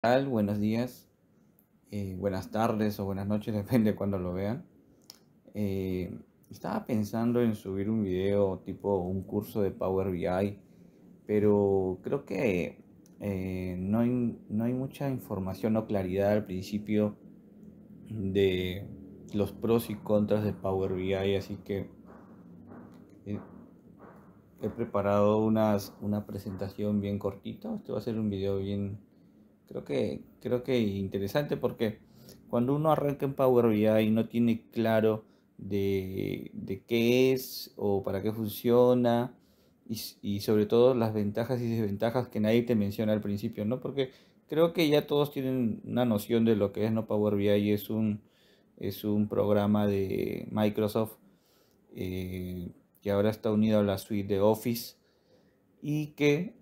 Tal? Buenos días, buenas tardes o buenas noches, depende de cuando lo vean. Eh, Estaba pensando en subir un video tipo un curso de Power BI, pero creo que no hay mucha información o claridad al principio de los pros y contras de Power BI, así que eh, he preparado una presentación bien cortita. Este va a ser un video bien, creo que interesante porque cuando uno arranca en Power BI y no tiene claro de qué es o para qué funciona y sobre todo las ventajas y desventajas que nadie te menciona al principio, ¿no? Porque creo que ya todos tienen una noción de lo que es, ¿no? Power BI es un programa de Microsoft, eh, que ahora está unido a la suite de Office y que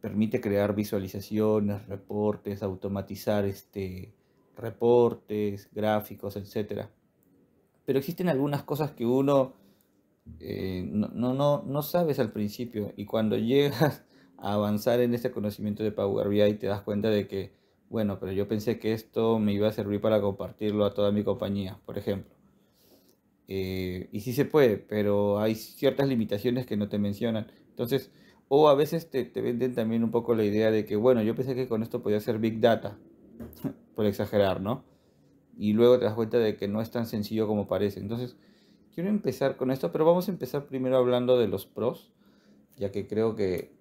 permite crear visualizaciones, reportes, automatizar reportes, gráficos, etcétera. Pero existen algunas cosas que uno no sabes al principio, y cuando llegas a avanzar en este conocimiento de Power BI te das cuenta de que, bueno, pero yo pensé que esto me iba a servir para compartirlo a toda mi compañía, por ejemplo. Y sí se puede, pero hay ciertas limitaciones que no te mencionan. Entonces, o a veces te venden también un poco la idea de que, bueno, yo pensé que con esto podía hacer Big Data, por exagerar, ¿no? Y luego te das cuenta de que no es tan sencillo como parece. Entonces, quiero empezar con esto, pero vamos a empezar primero hablando de los pros, ya que creo que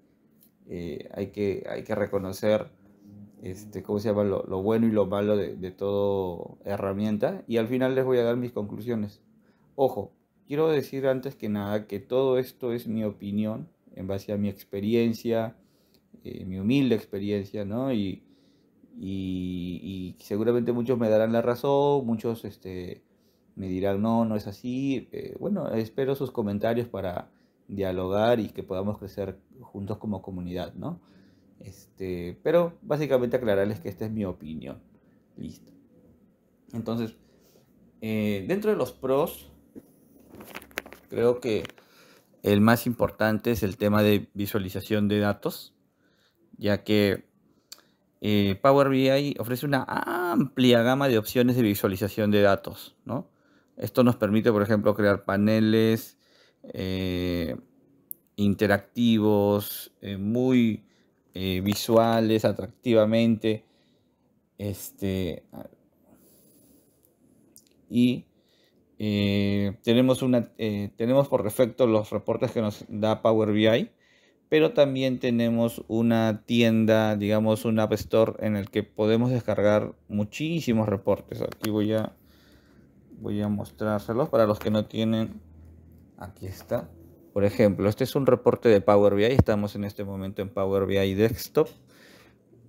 hay que reconocer, ¿cómo se llama? Lo bueno y lo malo de toda herramienta, y al final les voy a dar mis conclusiones. Ojo, quiero decir antes que nada que todo esto es mi opinión en base a mi experiencia, mi humilde experiencia, ¿no? Y seguramente muchos me darán la razón, muchos me dirán, no, no es así. Bueno, espero sus comentarios para dialogar y que podamos crecer juntos como comunidad, ¿no? Pero básicamente aclararles que esta es mi opinión. Listo. Entonces, dentro de los pros, creo que el más importante es el tema de visualización de datos, ya que Power BI ofrece una amplia gama de opciones de visualización de datos, ¿no? Esto nos permite, por ejemplo, crear paneles eh, interactivos, muy visuales, atractivamente, este, y tenemos por defecto los reportes que nos da Power BI, pero también tenemos una tienda, digamos un App Store en el que podemos descargar muchísimos reportes. Aquí voy a mostrárselos para los que no tienen. Aquí está. Por ejemplo, este es un reporte de Power BI. Estamos en este momento en Power BI Desktop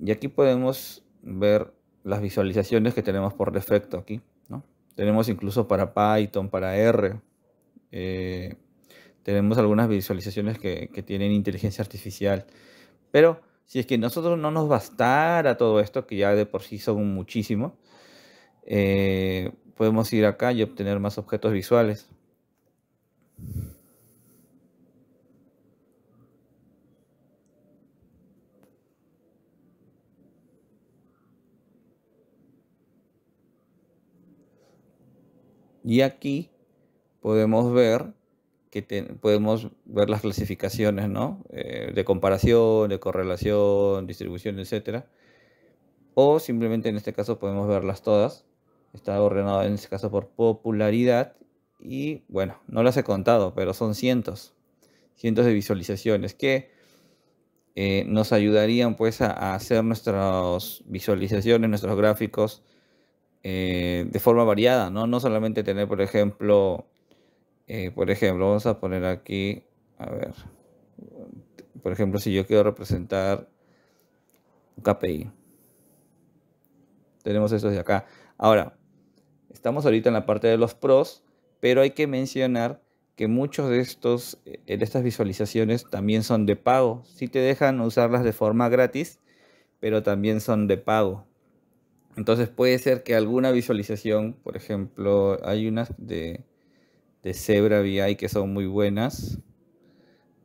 y aquí podemos ver las visualizaciones que tenemos por defecto aquí, ¿no? Tenemos incluso para Python, para R. eh, Tenemos algunas visualizaciones que tienen inteligencia artificial. Pero si es que nosotros no nos bastara todo esto, que ya de por sí son muchísimo, podemos ir acá y obtener más objetos visuales. Y aquí podemos ver podemos ver las clasificaciones, ¿no? De comparación, de correlación, distribución, etcétera. O simplemente en este caso podemos verlas todas. Está ordenado en este caso por popularidad. Y bueno, no las he contado, pero son cientos de visualizaciones que nos ayudarían pues a hacer nuestras visualizaciones, nuestros gráficos de forma variada, ¿no? No solamente tener, por ejemplo, vamos a poner aquí, a ver, por ejemplo, si yo quiero representar un KPI, tenemos estos de acá. Ahora, estamos ahorita en la parte de los pros, pero hay que mencionar que muchos de estas visualizaciones también son de pago. Sí te dejan usarlas de forma gratis, pero también son de pago. Entonces puede ser que alguna visualización, por ejemplo, hay unas de Zebra BI que son muy buenas.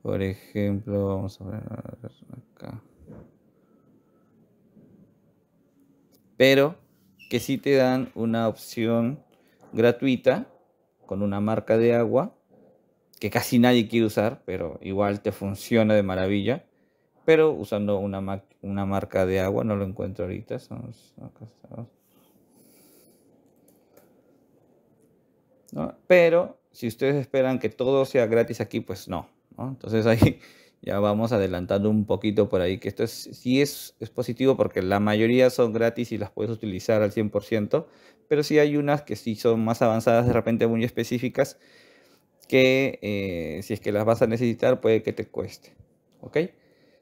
Por ejemplo, vamos a ver acá. pero que sí te dan una opción gratuita con una marca de agua que casi nadie quiere usar, pero igual te funciona de maravilla, pero usando una marca de agua. No lo encuentro ahorita. Acá está, ¿no? Pero si ustedes esperan que todo sea gratis aquí, pues no, ¿no? Entonces ahí ya vamos adelantando un poquito por ahí, que esto sí es positivo porque la mayoría son gratis y las puedes utilizar al 100%, pero sí hay unas que sí son más avanzadas, de repente muy específicas, que si es que las vas a necesitar puede que te cueste, ¿ok?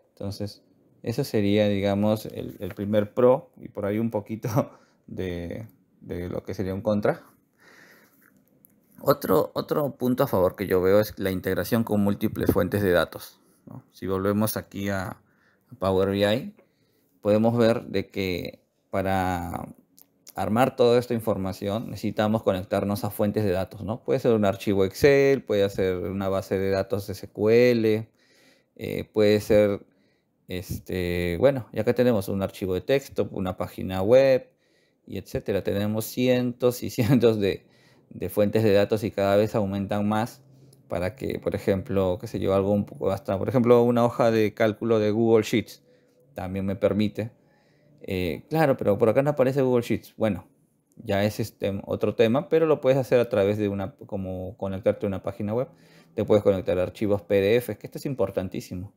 Entonces, eso sería, digamos, el primer pro, y por ahí un poquito de lo que sería un contra. Otro punto a favor que yo veo es la integración con múltiples fuentes de datos, ¿no? Si volvemos aquí a Power BI, podemos ver de que para armar toda esta información necesitamos conectarnos a fuentes de datos, ¿no? Puede ser un archivo Excel, puede ser una base de datos SQL, puede ser, bueno, ya que tenemos un archivo de texto, una página web, y etcétera. Tenemos cientos y cientos de fuentes de datos y cada vez aumentan más para que, por ejemplo, qué sé yo, algo un poco hasta, por ejemplo, una hoja de cálculo de Google Sheets también me permite. Claro, pero por acá no aparece Google Sheets. Bueno, ya es otro tema, pero lo puedes hacer a través de como conectarte a una página web. Te puedes conectar a archivos PDF, que esto es importantísimo.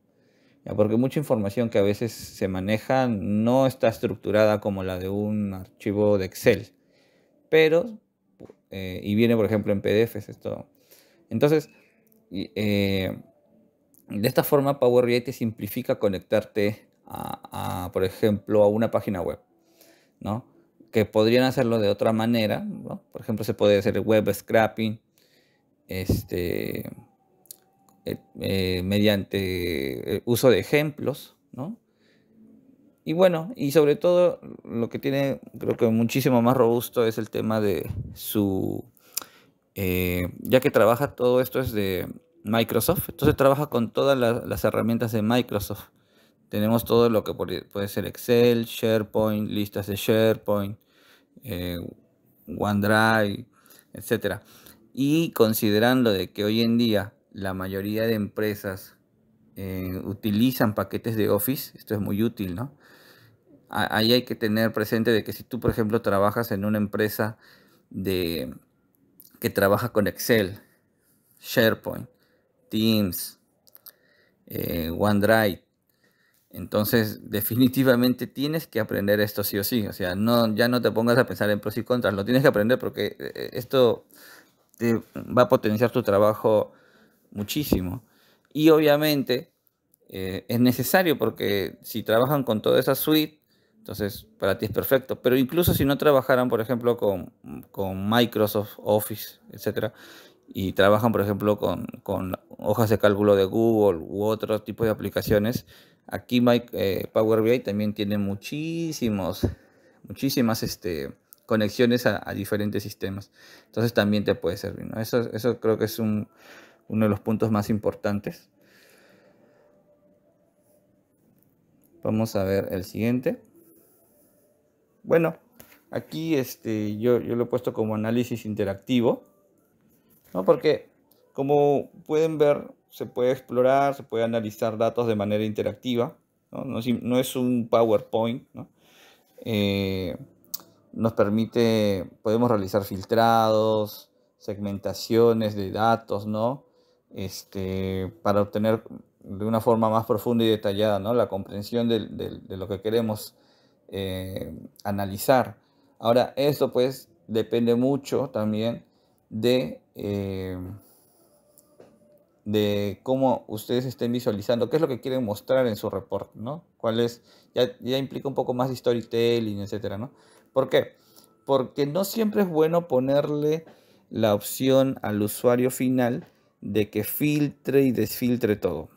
¿Ya? Porque mucha información que a veces se maneja no está estructurada como la de un archivo de Excel, pero, y viene por ejemplo en PDFs esto. Entonces, de esta forma Power BI te simplifica conectarte por ejemplo, a una página web, ¿no? Que podrían hacerlo de otra manera, ¿no? Por ejemplo, se puede hacer web scraping, mediante uso de ejemplos, ¿no? Y bueno, y sobre todo lo que tiene, creo que muchísimo más robusto es el tema de ya que trabaja todo esto es de Microsoft, entonces trabaja con todas las herramientas de Microsoft. Tenemos todo lo que puede ser Excel, SharePoint, listas de SharePoint, eh, OneDrive, etcétera. Y considerando de que hoy en día la mayoría de empresas utilizan paquetes de Office, esto es muy útil, ¿no? Ahí hay que tener presente de que si tú, por ejemplo, trabajas en una empresa que trabaja con Excel, SharePoint, Teams, OneDrive, entonces definitivamente tienes que aprender esto sí o sí. O sea, ya no te pongas a pensar en pros y contras, lo tienes que aprender porque esto te va a potenciar tu trabajo muchísimo. Y obviamente es necesario porque si trabajan con toda esa suite, entonces para ti es perfecto. Pero incluso si no trabajaran, por ejemplo, con Microsoft Office, etcétera, y trabajan, por ejemplo, con hojas de cálculo de Google u otros tipos de aplicaciones, aquí Power BI también tiene muchísimas conexiones a diferentes sistemas. Entonces también te puede servir, ¿no? Eso creo que es uno de los puntos más importantes. Vamos a ver el siguiente. Bueno, aquí yo lo he puesto como análisis interactivo, ¿no? Porque como pueden ver, se puede explorar, se puede analizar datos de manera interactiva, ¿no? No es un PowerPoint, ¿no? Eh, podemos realizar filtrados, segmentaciones de datos, ¿no? Para obtener de una forma más profunda y detallada, ¿no? La comprensión de lo que queremos analizar. Ahora, esto pues depende mucho también de cómo ustedes estén visualizando, qué es lo que quieren mostrar en su reporte, ¿no? Ya implica un poco más de storytelling, etcétera, ¿no? ¿Por qué? Porque no siempre es bueno ponerle la opción al usuario final de que filtre y desfiltre todo.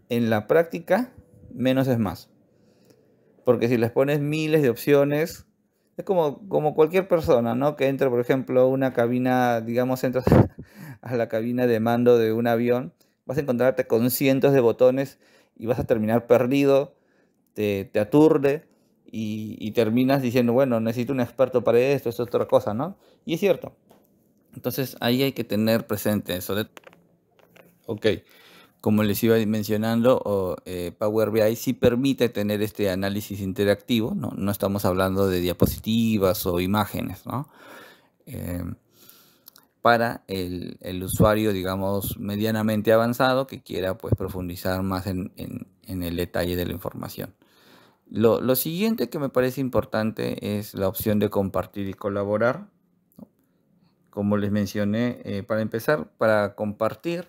En la práctica, menos es más. Porque si les pones miles de opciones, es como cualquier persona, ¿no? Que entre, por ejemplo, a una cabina, digamos, entras a la cabina de mando de un avión, vas a encontrarte con cientos de botones y vas a terminar perdido, te aturde y terminas diciendo, bueno, necesito un experto para esto, es otra cosa, ¿no? Y es cierto. Entonces ahí hay que tener presente eso. Ok, como les iba mencionando, Power BI sí permite tener este análisis interactivo, ¿no? No estamos hablando de diapositivas o imágenes, ¿no? Eh, para el usuario, digamos, medianamente avanzado que quiera pues profundizar más en el detalle de la información. Lo siguiente que me parece importante es la opción de compartir y colaborar. Como les mencioné, para empezar, para compartir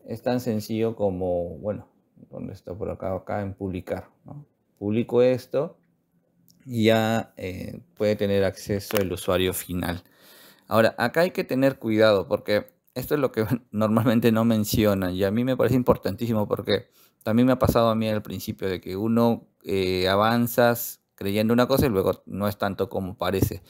es tan sencillo como, bueno, donde está por acá, acá en publicar, ¿no? Publico esto y ya puede tener acceso el usuario final. Ahora, acá hay que tener cuidado porque esto es lo que normalmente no mencionan y a mí me parece importantísimo porque también me ha pasado a mí al principio de que uno avanzas creyendo una cosa y luego no es tanto como parece.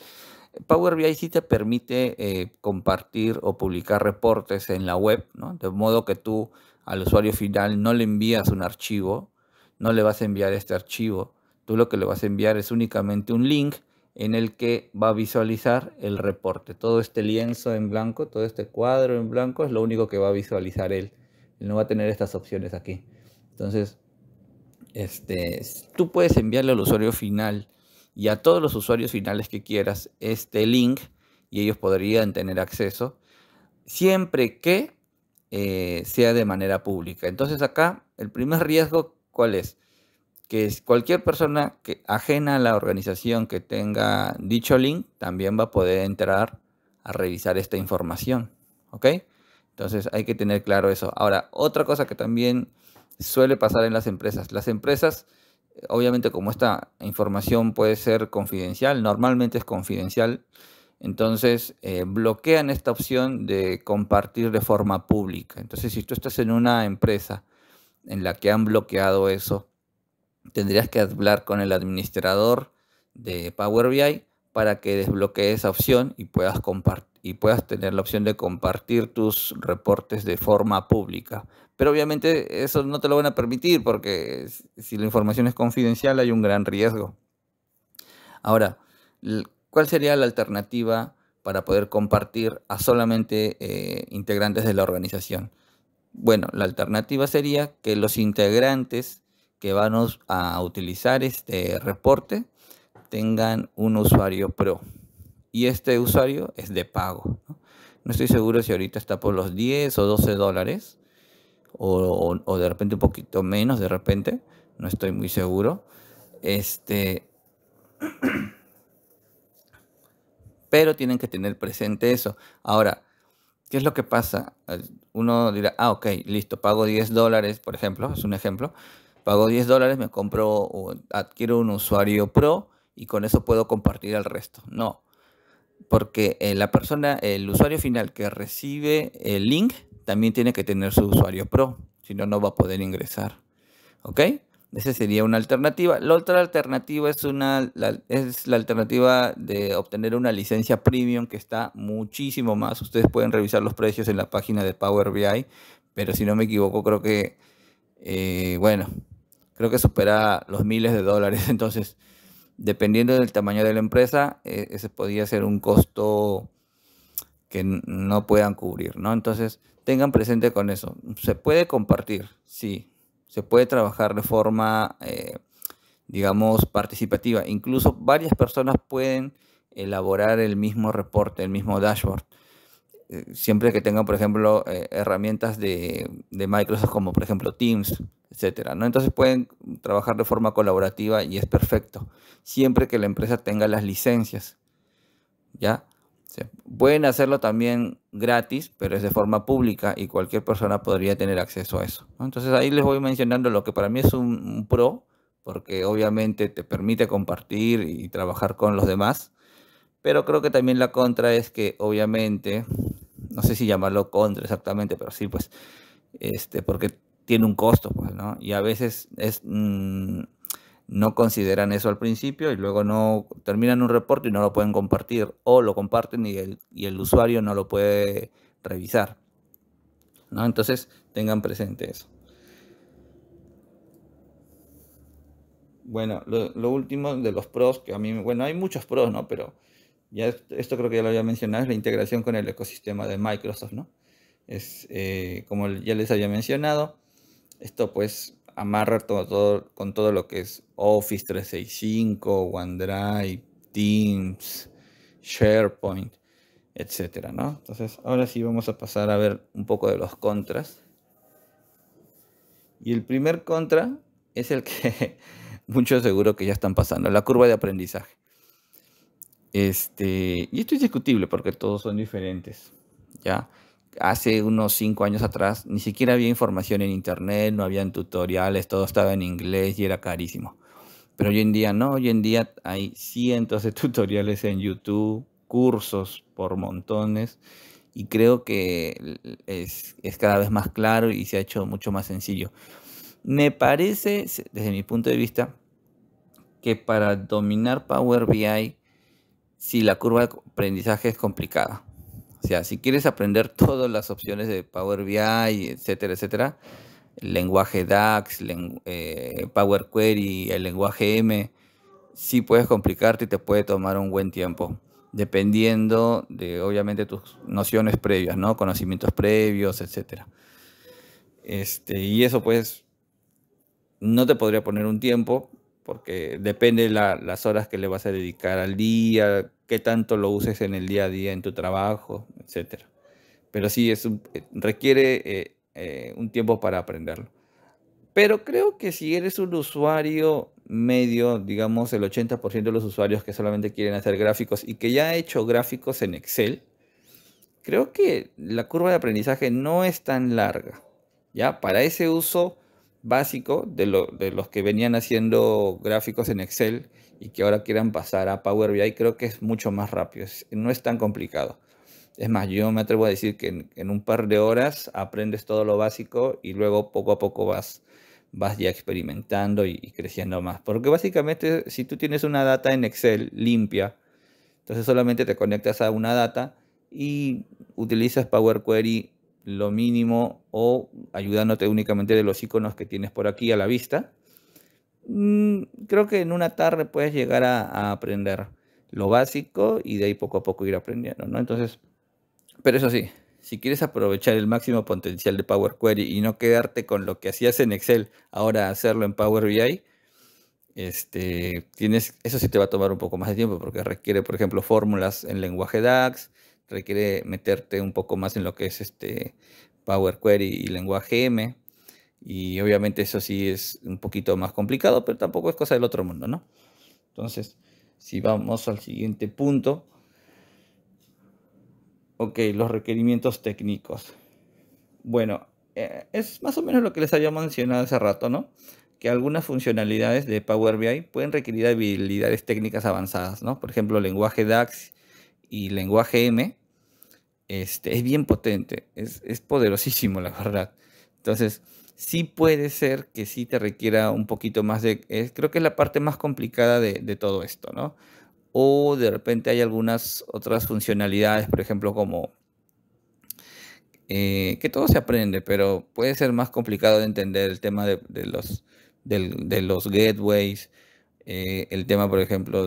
Power BI sí te permite compartir o publicar reportes en la web, ¿no? De modo que tú al usuario final no le envías un archivo, no le vas a enviar este archivo, tú lo que le vas a enviar es únicamente un link en el que va a visualizar el reporte. Todo este lienzo en blanco, todo este cuadro en blanco es lo único que va a visualizar él. Él no va a tener estas opciones aquí. Entonces, tú puedes enviarle al usuario final y a todos los usuarios finales que quieras este link y ellos podrían tener acceso siempre que sea de manera pública. Entonces acá el primer riesgo, ¿cuál es? Que cualquier persona que ajena a la organización que tenga dicho link también va a poder entrar a revisar esta información, ¿ok? Entonces hay que tener claro eso. Ahora, otra cosa que también suele pasar en las empresas. Las empresas, obviamente como esta información puede ser confidencial, normalmente es confidencial, entonces bloquean esta opción de compartir de forma pública. Entonces si tú estás en una empresa en la que han bloqueado eso, tendrías que hablar con el administrador de Power BI para que desbloquee esa opción y puedas tener la opción de compartir tus reportes de forma pública. Pero obviamente eso no te lo van a permitir porque si la información es confidencial hay un gran riesgo. Ahora, ¿cuál sería la alternativa para poder compartir a solamente integrantes de la organización? Bueno, la alternativa sería que los integrantes que van a utilizar este reporte tengan un usuario pro y este usuario es de pago, ¿no? No estoy seguro si ahorita está por los 10 o 12 dólares o de repente un poquito menos, de repente, no estoy muy seguro. Pero tienen que tener presente eso. Ahora, ¿qué es lo que pasa? Uno dirá, ok, listo, pago 10 dólares, por ejemplo, es un ejemplo. Pago 10 dólares, me compro o adquiero un usuario pro y con eso puedo compartir el resto. No, porque la persona, el usuario final que recibe el link, también tiene que tener su usuario pro, si no, no va a poder ingresar. ¿Ok? Esa sería una alternativa. La otra alternativa es la alternativa de obtener una licencia premium que está muchísimo más. Ustedes pueden revisar los precios en la página de Power BI, pero si no me equivoco, creo que, bueno, creo que supera los miles de dólares. Entonces, dependiendo del tamaño de la empresa, ese podría ser un costo que no puedan cubrir, ¿no? Entonces, tengan presente con eso. ¿Se puede compartir? Sí. Se puede trabajar de forma, digamos, participativa. Incluso varias personas pueden elaborar el mismo reporte, el mismo dashboard. Siempre que tengan, por ejemplo, herramientas de Microsoft como, por ejemplo, Teams, etcétera, ¿no? Entonces pueden trabajar de forma colaborativa y es perfecto. Siempre que la empresa tenga las licencias, ¿ya? Pueden hacerlo también gratis, pero es de forma pública y cualquier persona podría tener acceso a eso, ¿no? Entonces ahí les voy mencionando lo que para mí es un pro, porque obviamente te permite compartir y trabajar con los demás, pero creo que también la contra es que obviamente, no sé si llamarlo contra exactamente, pero sí, pues, porque tiene un costo, pues, ¿no? Y a veces no consideran eso al principio y luego no terminan un reporte y no lo pueden compartir o lo comparten y el usuario no lo puede revisar, ¿no? Entonces tengan presente eso. Bueno, lo último de los pros, que a mí, bueno, hay muchos pros, ¿no? Pero ya esto creo que ya lo había mencionado, es la integración con el ecosistema de Microsoft, ¿no? Como ya les había mencionado, esto pues amarra con todo lo que es Office 365, OneDrive, Teams, SharePoint, etcétera, ¿no? Entonces, ahora sí vamos a pasar a ver un poco de los contras. Y el primer contra es el que muchos seguro que ya están pasando, la curva de aprendizaje. Y esto es discutible porque todos son diferentes, ¿ya? Hace unos 5 años atrás ni siquiera había información en internet, no habían tutoriales, todo estaba en inglés y era carísimo. Pero hoy en día no, hoy en día hay cientos de tutoriales en YouTube, cursos por montones, y creo que es cada vez más claro y se ha hecho mucho más sencillo. Me parece, desde mi punto de vista, que para dominar Power BI, si la curva de aprendizaje es complicada. O sea, si quieres aprender todas las opciones de Power BI, etcétera, etcétera, el lenguaje DAX, Power Query, el lenguaje M, sí puedes complicarte y te puede tomar un buen tiempo, dependiendo de, obviamente, tus nociones previas, ¿no? Conocimientos previos, etcétera. Y eso, pues, no te podría poner un tiempo, porque depende de las horas que le vas a dedicar al día, qué tanto lo uses en el día a día en tu trabajo, etcétera. Pero sí, requiere un tiempo para aprenderlo. Pero creo que si eres un usuario medio, digamos el 80% de los usuarios que solamente quieren hacer gráficos y que ya ha hecho gráficos en Excel, creo que la curva de aprendizaje no es tan larga. ¿Ya? Para ese uso básico de los que venían haciendo gráficos en Excel y que ahora quieran pasar a Power BI, creo que es mucho más rápido, no es tan complicado. Es más, yo me atrevo a decir que en un par de horas aprendes todo lo básico y luego poco a poco vas ya experimentando y creciendo más. Porque básicamente si tú tienes una data en Excel limpia, entonces solamente te conectas a una data y utilizas Power Query lo mínimo o ayudándote únicamente de los iconos que tienes por aquí a la vista. Creo que en una tarde puedes llegar a aprender lo básico y de ahí poco a poco ir aprendiendo, ¿no? Entonces, pero eso sí, si quieres aprovechar el máximo potencial de Power Query y no quedarte con lo que hacías en Excel, ahora hacerlo en Power BI, eso sí te va a tomar un poco más de tiempo porque requiere, por ejemplo, fórmulas en lenguaje DAX, requiere meterte un poco más en lo que es Power Query y lenguaje M, y obviamente eso sí es un poquito más complicado, pero tampoco es cosa del otro mundo, ¿no? Entonces, si vamos al siguiente punto, ok, los requerimientos técnicos. Bueno, es más o menos lo que les había mencionado hace rato, ¿no? Que algunas funcionalidades de Power BI pueden requerir habilidades técnicas avanzadas, ¿no? Por ejemplo, lenguaje DAX y lenguaje M, es bien potente, es poderosísimo, la verdad. Entonces, sí puede ser que sí te requiera un poquito más creo que es la parte más complicada de todo esto, ¿no? O de repente hay algunas otras funcionalidades, por ejemplo, como que todo se aprende, pero puede ser más complicado de entender el tema de los gateways, el tema, por ejemplo,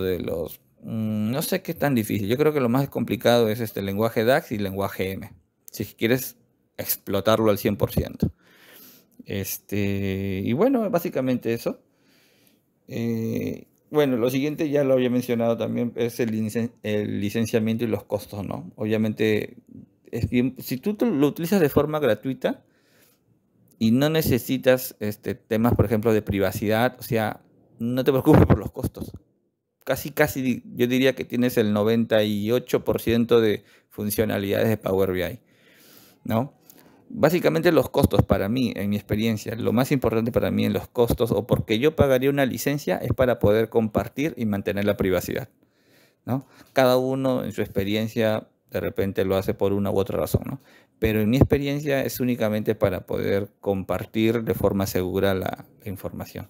no sé qué es tan difícil. Yo creo que lo más complicado es este lenguaje DAX y lenguaje M, si quieres explotarlo al 100%. Y bueno, básicamente eso. Bueno, lo siguiente ya lo había mencionado también, es el licenciamiento y los costos, ¿no? Obviamente, si tú lo utilizas de forma gratuita y no necesitas temas, por ejemplo, de privacidad, o sea, no te preocupes por los costos. Casi, yo diría que tienes el 98% de funcionalidades de Power BI, ¿no? Básicamente los costos para mí, en mi experiencia, lo más importante para mí en los costos o porque yo pagaría una licencia es para poder compartir y mantener la privacidad, ¿no? Cada uno en su experiencia de repente lo hace por una u otra razón, ¿no? Pero en mi experiencia es únicamente para poder compartir de forma segura la información.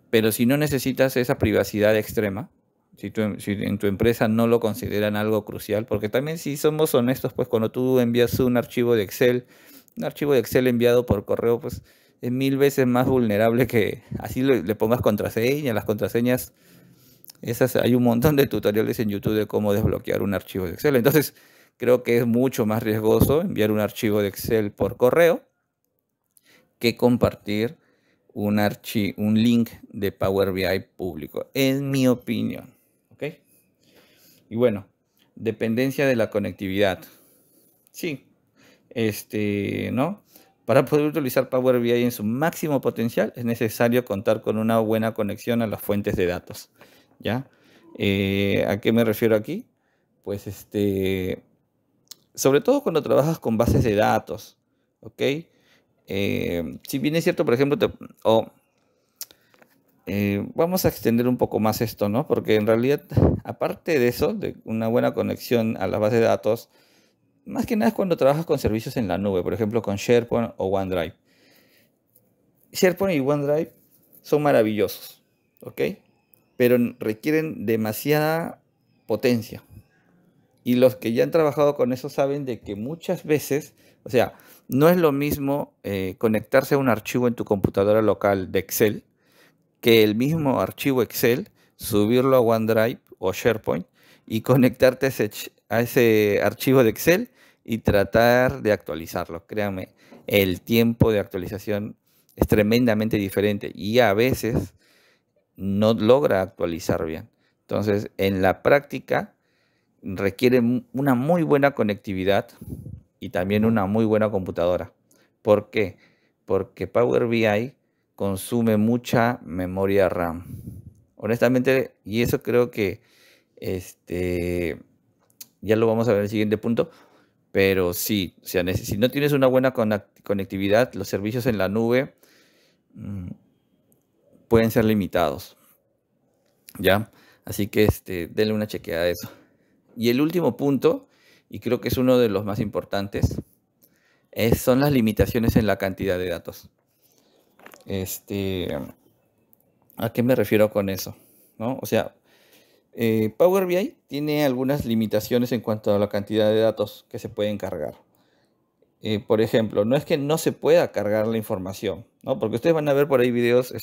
Pero si no necesitas esa privacidad extrema, si en tu empresa no lo consideran algo crucial, porque también si somos honestos, pues cuando tú envías un archivo de Excel enviado por correo, pues es 1000 veces más vulnerable que así le pongas contraseña. Las contraseñas, esas, hay un montón de tutoriales en YouTube de cómo desbloquear un archivo de Excel. Entonces, creo que es mucho más riesgoso enviar un archivo de Excel por correo que compartir un link de Power BI público, en mi opinión. ¿Ok? Y bueno, dependencia de la conectividad. Sí, ¿no? Para poder utilizar Power BI en su máximo potencial es necesario contar con una buena conexión a las fuentes de datos, ¿ya? ¿A qué me refiero aquí? Pues sobre todo cuando trabajas con bases de datos, ¿ok? Si bien es cierto, por ejemplo, vamos a extender un poco más esto, ¿no? Porque en realidad, aparte de eso, de una buena conexión a la base de datos, más que nada es cuando trabajas con servicios en la nube, por ejemplo, con SharePoint o OneDrive. SharePoint y OneDrive son maravillosos, ¿ok? Pero requieren demasiada potencia. Y los que ya han trabajado con eso saben de que muchas veces, o sea, no es lo mismo conectarse a un archivo en tu computadora local de Excel que el mismo archivo Excel, subirlo a OneDrive o SharePoint y conectarte a ese archivo de Excel y tratar de actualizarlo. Créanme, el tiempo de actualización es tremendamente diferente y a veces no logra actualizar bien. Entonces, en la práctica requiere una muy buena conectividad y también una muy buena computadora. ¿Por qué? Porque Power BI consume mucha memoria RAM. Honestamente, y eso creo que ya lo vamos a ver en el siguiente punto, pero sí, o sea, si no tienes una buena conectividad, los servicios en la nube pueden ser limitados, ¿ya? Así que denle una chequeada a eso. Y el último punto, y creo que es uno de los más importantes, son las limitaciones en la cantidad de datos. ¿A qué me refiero con eso? ¿No? O sea, Power BI tiene algunas limitaciones en cuanto a la cantidad de datos que se pueden cargar. Por ejemplo, no es que no se pueda cargar la información, ¿no? Porque ustedes van a ver por ahí videos,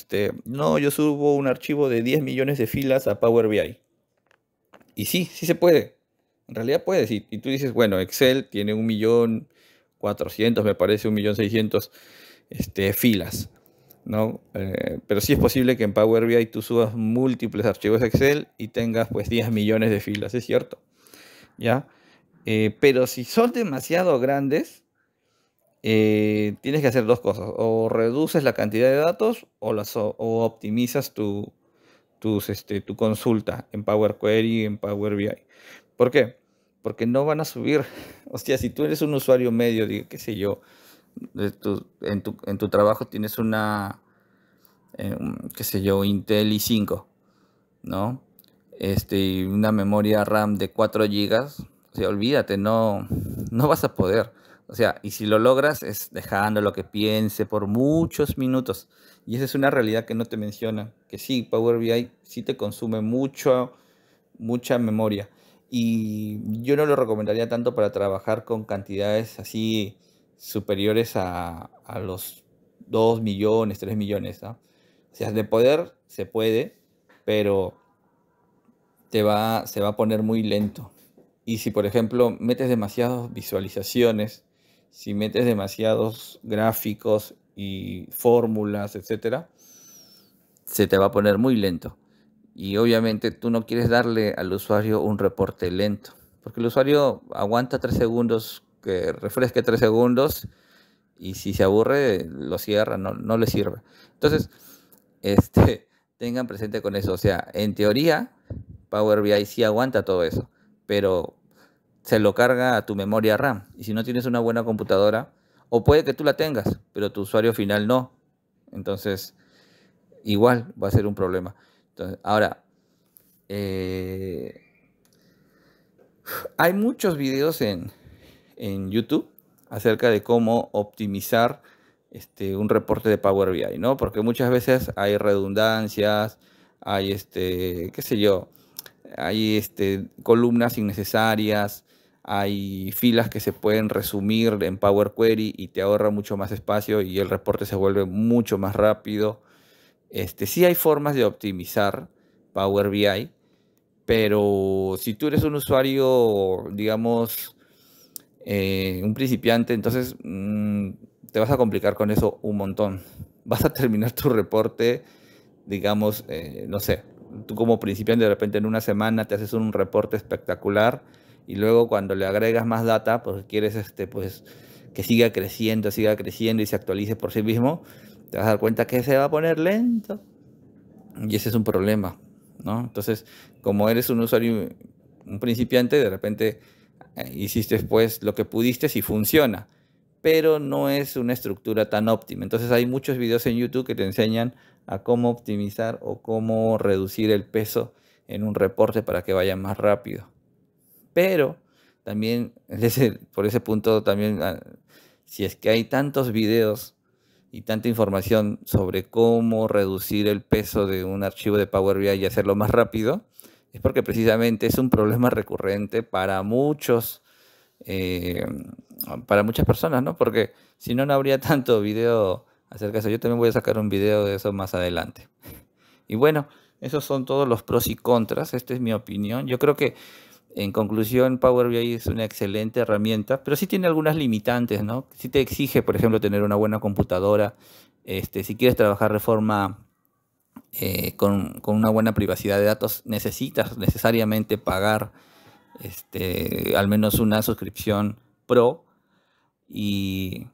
no, yo subo un archivo de 10 millones de filas a Power BI. Y sí, sí se puede. En realidad puedes. Y tú dices, bueno, Excel tiene 1.400.000, me parece, 1.600.000 filas, ¿no? Pero sí es posible que en Power BI tú subas múltiples archivos Excel y tengas pues 10 millones de filas, es cierto, ¿ya? Pero si son demasiado grandes, tienes que hacer dos cosas: o reduces la cantidad de datos o optimizas tu consulta en Power Query, en Power BI. ¿Por qué? Porque no van a subir. Hostia, si tú eres un usuario medio, qué sé yo, en tu trabajo tienes qué sé yo, Intel i5, ¿no? Y una memoria RAM de 4 gigas, o sea, olvídate, no vas a poder. O sea, y si lo logras es dejando lo que piense por muchos minutos. Y esa es una realidad que no te mencionan, que sí, Power BI sí te consume mucha memoria. Y yo no lo recomendaría tanto para trabajar con cantidades así superiores a los 2 millones, 3 millones, ¿no? O sea, de poder se puede, pero se va a poner muy lento. Y si, por ejemplo, metes demasiadas visualizaciones, si metes demasiados gráficos y fórmulas, etcétera, se te va a poner muy lento. Y obviamente tú no quieres darle al usuario un reporte lento, porque el usuario aguanta 3 segundos, que refresque 3 segundos, y si se aburre, lo cierra, no le sirve. Entonces, tengan presente con eso. O sea, en teoría, Power BI sí aguanta todo eso, pero se lo carga a tu memoria RAM. Y si no tienes una buena computadora, o puede que tú la tengas, pero tu usuario final no. Entonces, igual va a ser un problema. Entonces, ahora, eh, hay muchos videos en YouTube acerca de cómo optimizar un reporte de Power BI, ¿no? Porque muchas veces hay redundancias, hay qué sé yo, hay columnas innecesarias, hay filas que se pueden resumir en Power Query y te ahorra mucho más espacio y el reporte se vuelve mucho más rápido. Sí hay formas de optimizar Power BI, pero si tú eres un usuario, digamos, un principiante, entonces te vas a complicar con eso un montón. Vas a terminar tu reporte, digamos, no sé, tú como principiante de repente en una semana te haces un reporte espectacular y luego cuando le agregas más data, pues quieres pues, que siga creciendo y se actualice por sí mismo, te vas a dar cuenta que se va a poner lento y ese es un problema, ¿no? Entonces, como eres un usuario, un principiante, de repente hiciste pues lo que pudiste y funciona, pero no es una estructura tan óptima. Entonces hay muchos videos en YouTube que te enseñan a cómo optimizar o cómo reducir el peso en un reporte para que vaya más rápido. Pero también, por ese punto, también, si es que hay tantos videos y tanta información sobre cómo reducir el peso de un archivo de Power BI y hacerlo más rápido, es porque precisamente es un problema recurrente eh, para muchas personas, ¿no? Porque si no, no habría tanto video acerca de eso. Yo también voy a sacar un video de eso más adelante. Y bueno, esos son todos los pros y contras. Esta es mi opinión. Yo creo que en conclusión, Power BI es una excelente herramienta, pero sí tiene algunas limitantes, ¿no? Sí te exige, por ejemplo, tener una buena computadora. Si quieres trabajar de forma con una buena privacidad de datos, necesitas necesariamente pagar al menos una suscripción Pro. Y,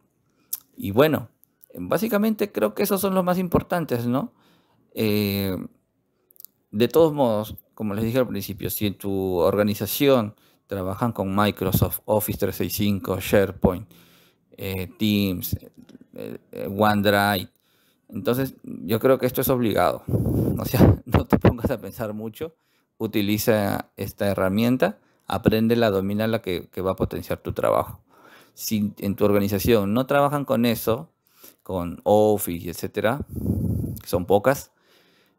y bueno, básicamente creo que esos son los más importantes, ¿no? Eh, de todos modos, como les dije al principio, si en tu organización trabajan con Microsoft Office 365, SharePoint, Teams, OneDrive, entonces yo creo que esto es obligado. O sea, no te pongas a pensar mucho, utiliza esta herramienta, apréndela, domínala que va a potenciar tu trabajo. Si en tu organización no trabajan con eso, con Office, etcétera, que son pocas,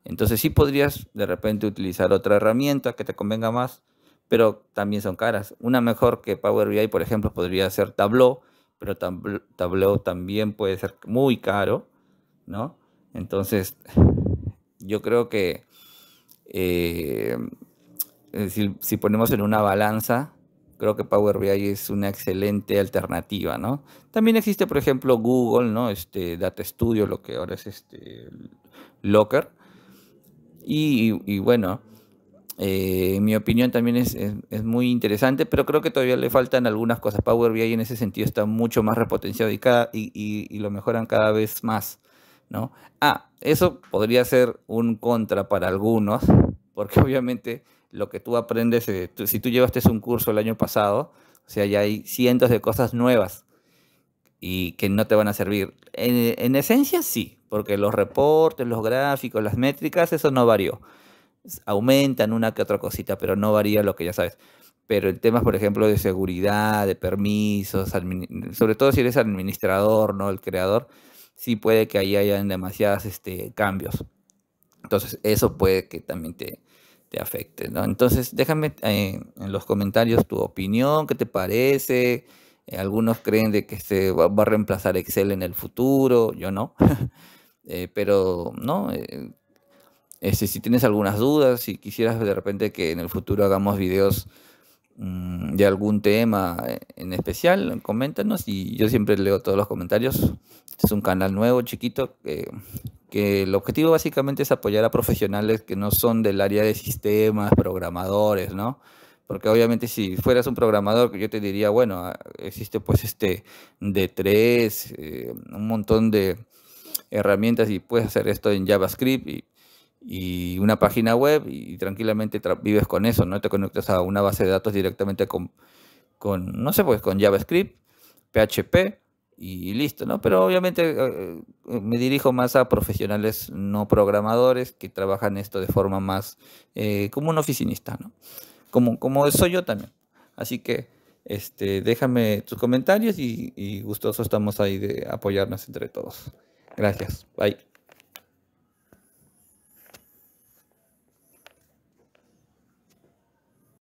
entonces sí podrías de repente utilizar otra herramienta que te convenga más, pero también son caras. Una mejor que Power BI, por ejemplo, podría ser Tableau, pero Tableau también puede ser muy caro, ¿no? Entonces, yo creo que eh, si ponemos en una balanza, creo que Power BI es una excelente alternativa, ¿no? También existe, por ejemplo, Google, ¿no? Data Studio, lo que ahora es Locker. Y bueno, en mi opinión también es muy interesante, pero creo que todavía le faltan algunas cosas. Power BI en ese sentido está mucho más repotenciado y lo mejoran cada vez más, ¿no? Eso podría ser un contra para algunos, porque obviamente lo que tú aprendes, si tú llevaste un curso el año pasado, o sea, ya hay cientos de cosas nuevas y que no te van a servir. En esencia sí, porque los reportes, los gráficos, las métricas, eso no varió. Aumentan una que otra cosita, pero no varía lo que ya sabes. Pero en temas, por ejemplo, de seguridad, de permisos, sobre todo si eres administrador, ¿no? El creador, sí puede que ahí hayan demasiados cambios. Entonces, eso puede que también te afecte, ¿no? Entonces, déjame en los comentarios tu opinión, qué te parece. Algunos creen de que se va a reemplazar Excel en el futuro, yo no. Pero, ¿no? Si tienes algunas dudas, si quisieras de repente que en el futuro hagamos videos de algún tema en especial, coméntanos y yo siempre leo todos los comentarios. Este es un canal nuevo, chiquito, que el objetivo básicamente es apoyar a profesionales que no son del área de sistemas, programadores, ¿no? Porque obviamente si fueras un programador, yo te diría, bueno, existe pues D3, un montón de herramientas y puedes hacer esto en JavaScript y una página web y tranquilamente vives con eso, ¿no? Te conectas a una base de datos directamente no sé, pues con JavaScript, PHP y listo, ¿no? Pero obviamente me dirijo más a profesionales no programadores que trabajan esto de forma más como un oficinista, ¿no? Como soy yo también. Así que déjame tus comentarios y gustosos estamos ahí de apoyarnos entre todos. Gracias. Bye.